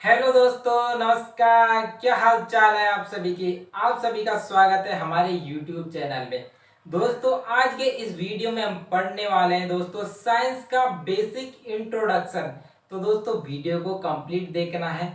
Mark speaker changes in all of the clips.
Speaker 1: Hello दोस्तों, नमस्कार। क्या हाल चाल है आप सभी की। आप सभी का स्वागत है हमारे YouTube चैनल में। दोस्तों, आज के इस वीडियो में हम पढ़ने वाले हैं दोस्तों साइंस का बेसिक इंट्रोडक्शन। तो दोस्तों, वीडियो को कंप्लीट देखना है।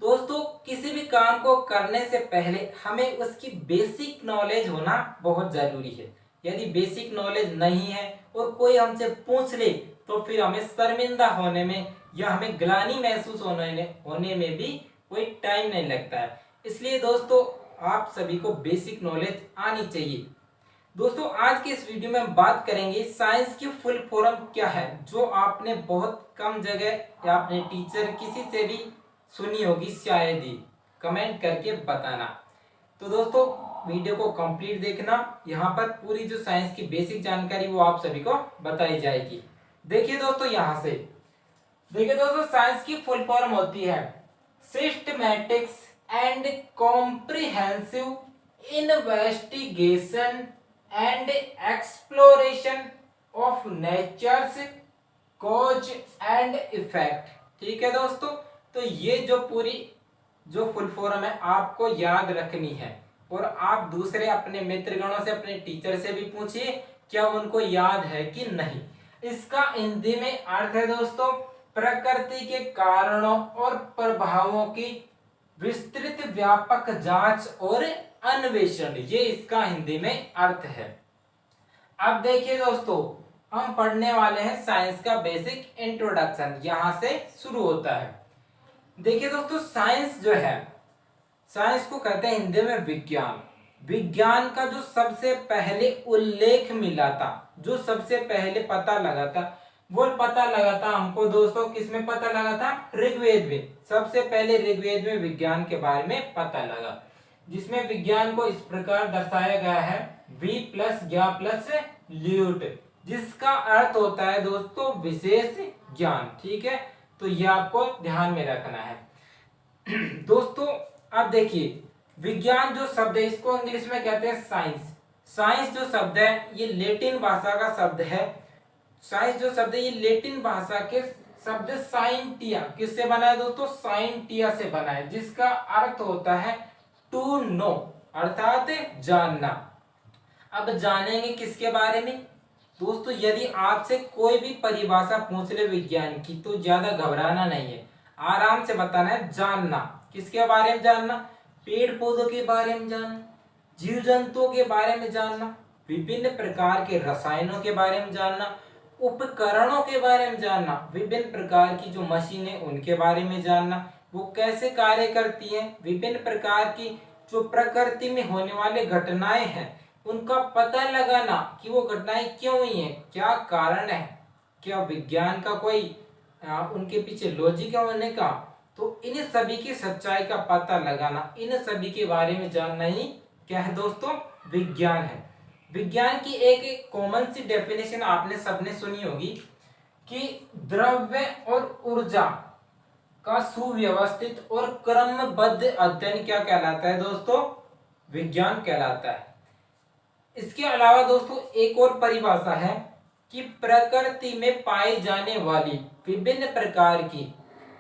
Speaker 1: दोस्तों, किसी भी काम को करने से पहले हमें उसकी बेसिक नॉलेज होना बहुत जरूरी है। यदि बेसिक नॉलेज नहीं है और कोई हमसे पूछ ले तो फिर हमें शर्मिंदा होने में या हमें ग्लानि महसूस होने में भी कोई टाइम नहीं लगता है। इसलिए दोस्तों, आप सभी को बेसिक नॉलेज आनी चाहिए। दोस्तों, आज के इस वीडियो में हम बात करेंगे साइंस की फुल फॉर्म क्या है, जो आपने बहुत कम जगह या अपने टीचर किसी से भी सुनी होगी शायद ही। कमेंट करके बताना। तो दोस्तों, वीडियो को कंप्लीट देखना। यहाँ पर पूरी जो साइंस की बेसिक जानकारी वो आप सभी को बताई जाएगी। देखिए दोस्तों, यहाँ से देखिए दोस्तों, साइंस की फुल फॉर्म होती है systematics and comprehensive investigation and exploration of nature's cause and effect. ठीक है दोस्तों, तो ये जो पूरी जो फुल फॉर्म है आपको याद रखनी है और आप दूसरे अपने मित्रगणों से, अपने टीचर से भी पूछिए क्या उनको याद है कि नहीं। इसका हिंदी में अर्थ है दोस्तों प्रकृति के कारणों और प्रभावों की विस्तृत व्यापक जांच और अन्वेषण। ये इसका हिंदी में अर्थ है। अब देखिए दोस्तों, हम पढ़ने वाले हैं साइंस का बेसिक इंट्रोडक्शन। यहां से शुरू होता है। देखिए दोस्तों, साइंस जो है, साइंस को कहते हैं हिंदी में विज्ञान। विज्ञान का जो सबसे पहले उल्लेख मिला था, जो सबसे पहले पता लगा था, वो पता लगा था हमको दोस्तों किसमें पता लगा था? ऋग्वेद में। सबसे पहले ऋग्वेद में विज्ञान के बारे में पता लगा, जिसमें विज्ञान को इस प्रकार दर्शाया गया है वी प्लस ज्ञा प्लस ल्यूट, जिसका अर्थ होता है दोस्तों विशेष ज्ञान। ठीक है, तो ये आपको ध्यान में रखना है। दोस्तों, अब देखिए, विज्ञान जो शब्द है इसको इंग्लिश में कहते हैं साइंस। साइंस जो शब्द है ये लैटिन भाषा का शब्द है। साइंस जो शब्द है ये लैटिन भाषा के शब्द साइंटिया किससे बना है दोस्तों? साइंटिया से बना है, जिसका अर्थ होता है टू नो, अर्थात जानना। अब जानेंगे किसके बारे में दोस्तों? यदि आपसे कोई भी परिभाषा पूछ ले विज्ञान की तो ज्यादा घबराना नहीं है, आराम से बताना है जानना। किसके बारे में जानना? पेड़ पौधों के बारे में जानना, जीव जंतुओं के बारे में जानना, विभिन्न प्रकार के रसायनों के बारे में जानना, उपकरणों के बारे में जानना, विभिन्न प्रकार की जो मशीनें उनके बारे में जानना, वो कैसे कार्य करती हैं, विभिन्न प्रकार की जो प्रकृति में होने वाले घटनाएं हैं उनका पता लगाना कि वो घटनाएं क्यों हुई हैं, क्या कारण है, क्या विज्ञान का कोई उनके पीछे लॉजिक है होने का। तो इन सभी की सच्चाई का पता लगाना, इन सभी के बारे में जानना ही क्या है दोस्तों? विज्ञान है। विज्ञान की एक कॉमन सी डेफिनेशन आपने सबने सुनी होगी कि द्रव्य और ऊर्जा का सुव्यवस्थित और क्रमबद्ध अध्ययन क्या कहलाता है दोस्तों? विज्ञान कहलाता है। इसके अलावा दोस्तों एक और परिभाषा है कि प्रकृति में पाई जाने वाली विभिन्न प्रकार की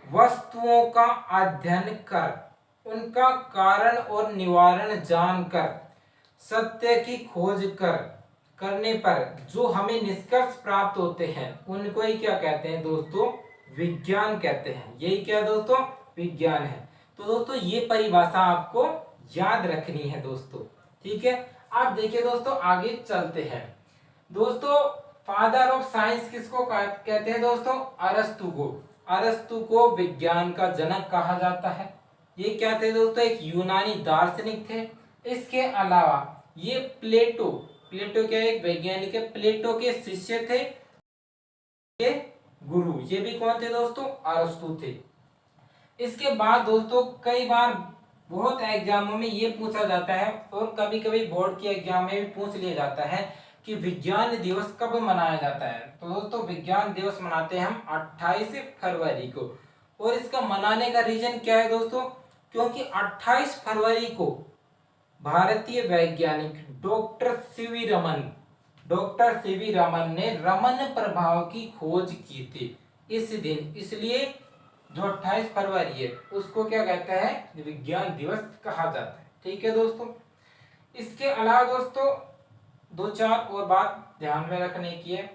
Speaker 1: वस्तुओं का अध्ययन कर, उनका कारण और निवारण जानकर, सत्य की खोज करने पर जो हमें निष्कर्ष प्राप्त होते हैं उनको ही क्या कहते हैं दोस्तों? विज्ञान कहते हैं। यही क्या दोस्तों? विज्ञान है। तो दोस्तों ये परिभाषा आपको याद रखनी है दोस्तों। ठीक है, आप देखिए दोस्तों, आगे चलते हैं। दोस्तों, फादर ऑफ साइंस किसको कहते हैं दोस्तों? अरस्तु को। अरस्तु को विज्ञान का जनक कहा जाता है। ये क्या थे दोस्तों? एक यूनानी दार्शनिक थे। इसके अलावा ये प्लेटो क्या एक वैज्ञानिक है, प्लेटो के शिष्य थे, ये गुरु। ये भी कौन थे दोस्तों? अरस्तु थे। इसके बाद दोस्तों कई बार बहुत एग्जामों में ये पूछा जाता है और कभी कभी बोर्ड के एग्जाम में भी पूछ लिया जाता है कि विज्ञान दिवस कब मनाया जाता है। तो दोस्तों विज्ञान दिवस मनाते हैं हम 28 फरवरी को। और इसका मनाने का रीजन क्या है दोस्तों? क्योंकि 28 फरवरी को भारतीय वैज्ञानिक डॉक्टर सीवी रमन ने रमन प्रभाव की खोज की थी इस दिन। इसलिए जो 28 फरवरी है उसको क्या कहते हैं, विज्ञान दिवस कहा जाता है। ठीक है दोस्तों, इसके अलावा दोस्तों दो चार और बात ध्यान में रखने की है।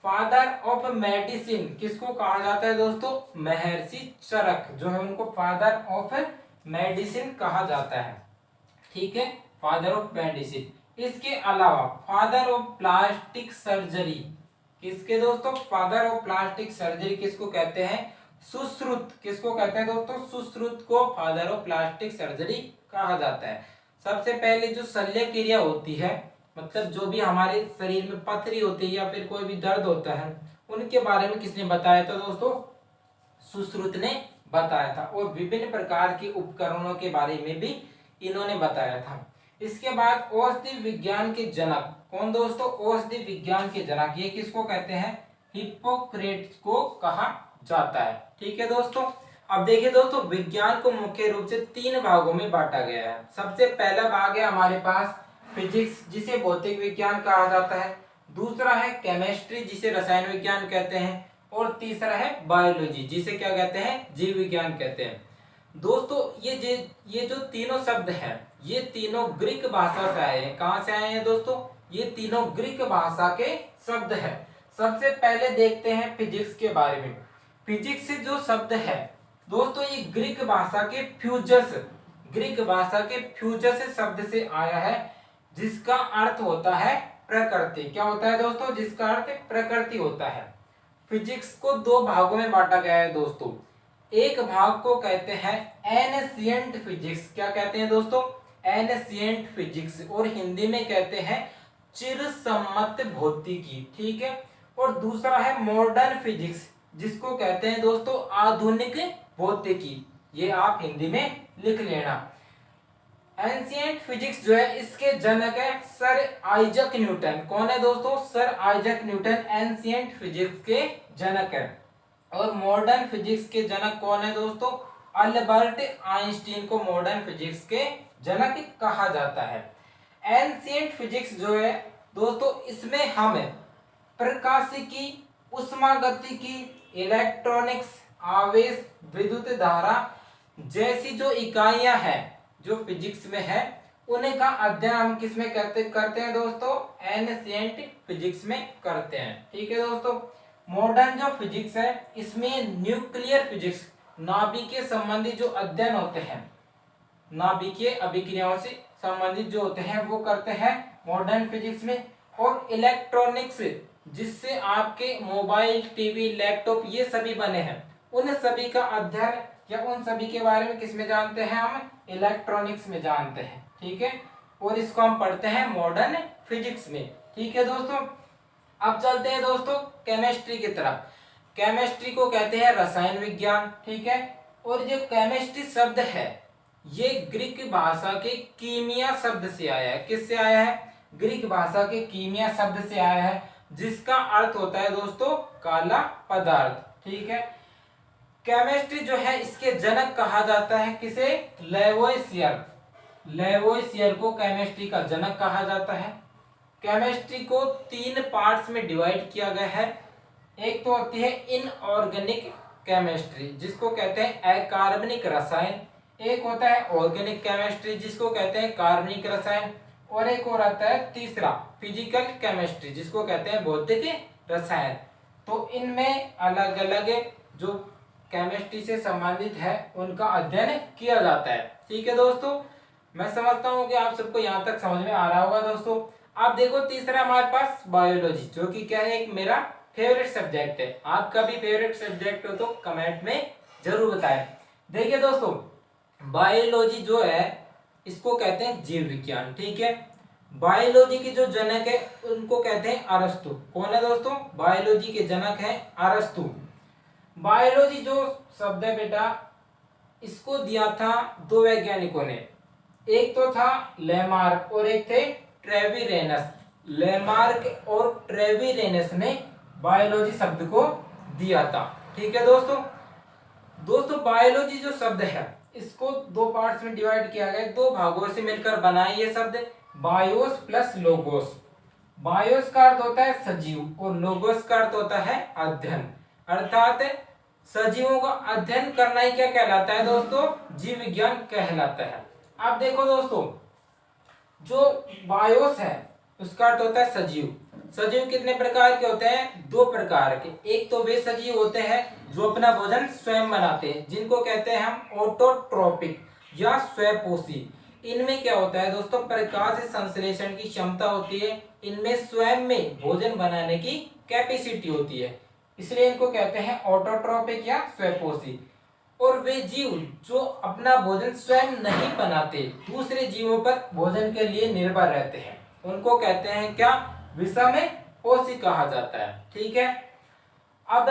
Speaker 1: फादर ऑफ मेडिसिन किसको कहा जाता है दोस्तों, महर्षि चरक जो है उनको फादर ऑफ मेडिसिन कहा जाता है। ठीक है, फादर ऑफ मेडिसिन। इसके अलावा फादर ऑफ प्लास्टिक सर्जरी किसके दोस्तों, फादर ऑफ प्लास्टिक सर्जरी किसको कहते हैं, सुश्रुत किसको कहते हैं दोस्तों, सुश्रुत को फादर ऑफ प्लास्टिक सर्जरी कहा जाता है। सबसे पहले जो शल्य क्रिया होती है, मतलब जो भी हमारे शरीर में पथरी होती है या फिर कोई भी दर्द होता है, उनके बारे में किसने बताया था दोस्तों, सुश्रुत ने बताया था। और विभिन्न प्रकार के उपकरणों के बारे में भी इन्होंने बताया था। इसके बाद औषधि विज्ञान के जनक कौन दोस्तों, औषधि विज्ञान के जनक ये किसको कहते हैं, हिप्पोक्रेट्स को कहा जाता है। ठीक है दोस्तों, अब देखिए दोस्तों विज्ञान को मुख्य रूप से 3 भागों में बांटा गया है। सबसे पहला भाग है हमारे पास फिजिक्स जिसे भौतिक विज्ञान कहा जाता है, दूसरा है केमिस्ट्री जिसे रसायन विज्ञान कहते हैं, और तीसरा है बायोलॉजी जिसे क्या कहते हैं, जीव विज्ञान कहते हैं। दोस्तों ये जो तीनों शब्द हैं ये तीनों ग्रीक भाषा से आए हैं। कहां से आए हैं दोस्तों, ये तीनों ग्रीक भाषा के शब्द हैं। सबसे पहले देखते हैं फिजिक्स के बारे में। फिजिक्स से जो शब्द है दोस्तों ये ग्रीक भाषा के फ्यूजस शब्द से आया है, जिसका अर्थ होता है प्रकृति। क्या होता है दोस्तों, जिसका अर्थ प्रकृति होता है। फिजिक्स को 2 भागों में बांटा गया है दोस्तों। एक भाग को कहते हैं एनशिएंट फिजिक्स, क्या कहते हैं दोस्तों, एनशिएंट फिजिक्स, और हिंदी में कहते हैं चिरसम्मत भौतिकी। ठीक है, और दूसरा है मॉडर्न फिजिक्स जिसको कहते हैं दोस्तों आधुनिक भौतिकी। ये आप हिंदी में लिख लेना। एंशिएंट फिजिक्स जो है इसके जनक है सर आइजक न्यूटन। कौन है दोस्तों, sir Isaac Newton ancient physics के जनक है। और मॉडर्न फिजिक्स के जनक कौन है दोस्तों, अल्बर्ट आइंस्टीन को मॉडर्न फिजिक्स के जनक कहा जाता है। एंशिएंट फिजिक्स जो है दोस्तों इसमें हम प्रकाशिकी, उष्मागतिकी, इलेक्ट्रॉनिक्स, आवेश, विद्युत धारा जैसी जो इकाइयां हैं जो फिजिक्स में है उन्हें का अध्ययन हम किस में करते हैं दोस्तों, एनशिएंट फिजिक्स में करते हैं। ठीक है दोस्तों, मॉडर्न जो फिजिक्स है इसमें न्यूक्लियर फिजिक्स, नाभिकीय संबंधित जो अध्ययन होते हैं, नाभिकीय अभिक्रियाओं से संबंधित जो होते हैं वो करते हैं मॉडर्न फिजिक्स में। और इलेक्ट्रॉनिक्स जिससे आपके मोबाइल, टीवी, लैपटॉप ये सभी बने हैं, उन सभी का अध्ययन या उन सभी के बारे में किस में जानते हैं, हम इलेक्ट्रॉनिक्स में जानते हैं। ठीक है, और इसको हम पढ़ते हैं मॉडर्न फिजिक्स में। ठीक है दोस्तों, अब चलते हैं दोस्तों केमिस्ट्री की तरफ। केमिस्ट्री को कहते हैं रसायन विज्ञान। ठीक है, और जो केमिस्ट्री शब्द है ये ग्रीक भाषा के कीमिया शब्द से आया है। किससे आया है, ग्रीक भाषा के कीमिया शब्द से आया है, जिसका अर्थ होता है दोस्तों काला पदार्थ। ठीक है, केमिस्ट्री जो है इसके जनक कहा जाता है किसे, लेवोइसियर। लेवोइसियर को केमिस्ट्री का जनक कहा जाता है। केमिस्ट्री को 3 पार्ट्स में डिवाइड किया गया है। एक तो होती है इनऑर्गेनिक केमिस्ट्री जिसको कहते हैं अकार्बनिक रसायन, एक होता है ऑर्गेनिक केमिस्ट्री जिसको कहते हैं कार्बनिक रसायन, और एक और आता है तीसरा फिजिकल केमिस्ट्री जिसको कहते हैं भौतिक रसायन। तो इनमें अलग अलग जो केमिस्ट्री से संबंधित है उनका अध्ययन किया जाता है। ठीक है दोस्तों, मैं समझता हूँ कि आप सबको यहाँ तक समझ में आ रहा होगा। दोस्तों आप देखो तीसरा हमारे पास बायोलॉजी, जो कि क्या है, एक मेरा फेवरेट सब्जेक्ट है। आपका भी फेवरेट सब्जेक्ट हो तो कमेंट में जरूर बताएं। देखिए दोस्तों बायोलॉजी जो है इसको कहते हैं जीव विज्ञान। ठीक है, बायोलॉजी के जो जनक है उनको कहते हैं अरस्तु। कौन है दोस्तों, बायोलॉजी के जनक है अरस्तु। बायोलॉजी जो शब्द है बेटा इसको दिया था 2 वैज्ञानिकों ने, एक तो था लेमार्क और एक थे ट्रेविरेनस। लेमार्क और ट्रेविरेनस ने बायोलॉजी शब्द को दिया था। ठीक है दोस्तों बायोलॉजी जो शब्द है इसको 2 पार्ट्स में डिवाइड किया गया, 2 भागों से मिलकर बना है ये शब्द, बायोस प्लस लोगोस। बायोस का अर्थ होता है सजीव और लोगोस का अर्थ होता है अध्ययन, अर्थात सजीवों का अध्ययन करना ही क्या कहलाता है दोस्तों, जीव विज्ञान कहलाता है। अब देखो दोस्तों, जो बायोस है उसका अर्थ होता है सजीव। सजीव कितने प्रकार के होते हैं, दो प्रकार के। एक तो वे सजीव होते हैं जो अपना भोजन स्वयं बनाते हैं, जिनको कहते हैं हम ऑटोट्रोपिक या स्वयंपोषी। इनमें क्या होता है दोस्तों, प्रकाश संश्लेषण की क्षमता होती है, इनमें स्वयं में भोजन बनाने की कैपेसिटी होती है, इसलिए इनको कहते हैं ऑटोट्रोपिक या स्वयंपोषी। और वे जीव जो अपना भोजन स्वयं नहीं बनाते, दूसरे जीवों पर भोजन के लिए निर्भर रहते हैं, उनको कहते हैं क्या, विषमपोषी कहा जाता है। ठीक है। अब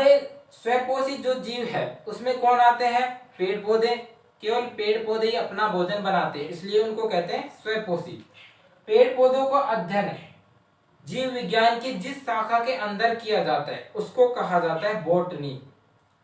Speaker 1: स्वयंपोषी जो जीव है उसमें कौन आते हैं, पेड़ पौधे। केवल पेड़ पौधे ही अपना भोजन बनाते हैं, इसलिए उनको कहते हैं स्वयंपोषी। पेड़ पौधों का अध्ययन जीव विज्ञान की जिस शाखा के अंदर किया जाता है उसको कहा जाता है बॉटनी।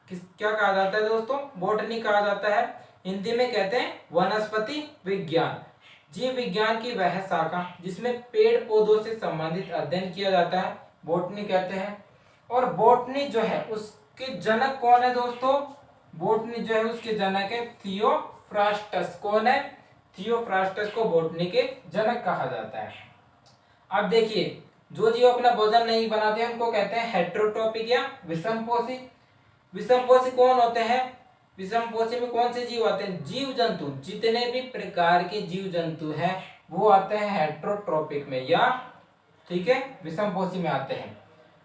Speaker 1: क्या कहा जाता है दोस्तों, बॉटनी कहा जाता है। हिंदी में कहते हैं वनस्पति विज्ञान। जीव विज्ञान की वह शाखा जिसमें पेड़ पौधों से संबंधित अध्ययन किया जाता है, बॉटनी कहते हैं। और बॉटनी जो है उसके जनक कौन है दोस्तों, बॉटनी जो है उसके जनक है थियोफ्रास्टस। कौन है, थियोफ्रास्टस को बॉटनी के जनक कहा जाता है। अब देखिए, जो जीव अपना भोजन नहीं बनाते हैं उनको कहते हैं हेटेरोट्रोपिक या विषमपोषी। विषमपोषी कौन होते हैं, विषमपोषी में कौन से जीव आते हैं, जीव जंतु, जितने भी प्रकार के जीव जंतु हैं वो आते हैं हेटेरोट्रोपिक में या, ठीक है, विषमपोषी में आते हैं।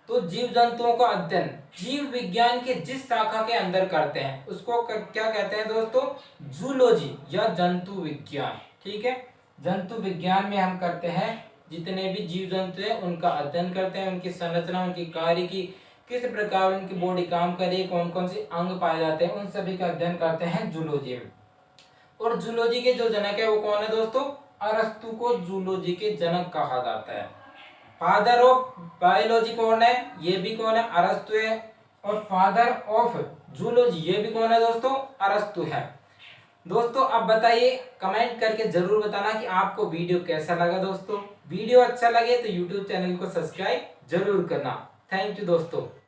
Speaker 1: तो जीव जंतुओं का अध्ययन जीव विज्ञान के जिस शाखा के अंदर करते हैं उसको क्या कहते हैं दोस्तों, जूलॉजी या जंतु विज्ञान। ठीक है, जंतु विज्ञान में हम करते हैं जितने भी जीव जंतु हैं उनका अध्ययन करते हैं, उनकी संरचना, उनकी कार्य की, किस प्रकार उनकी बॉडी काम कर रही है, कौन कौन से अंग पाए जाते हैं, उन सभी का अध्ययन करते हैं जूलॉजी में। और जूलॉजी के जो जनक है वो कौन है दोस्तों, अरस्तु को जूलॉजी के जनक कहा जाता है। फादर ऑफ बायोलॉजी कौन है, ये भी कौन है, अरस्तु है। और फादर ऑफ जूलॉजी ये भी कौन है दोस्तों, अरस्तु है। दोस्तों अब बताइए, कमेंट करके जरूर बताना कि आपको वीडियो कैसा लगा। दोस्तों वीडियो अच्छा लगे तो यूट्यूब चैनल को सब्सक्राइब जरूर करना। थैंक यू दोस्तों।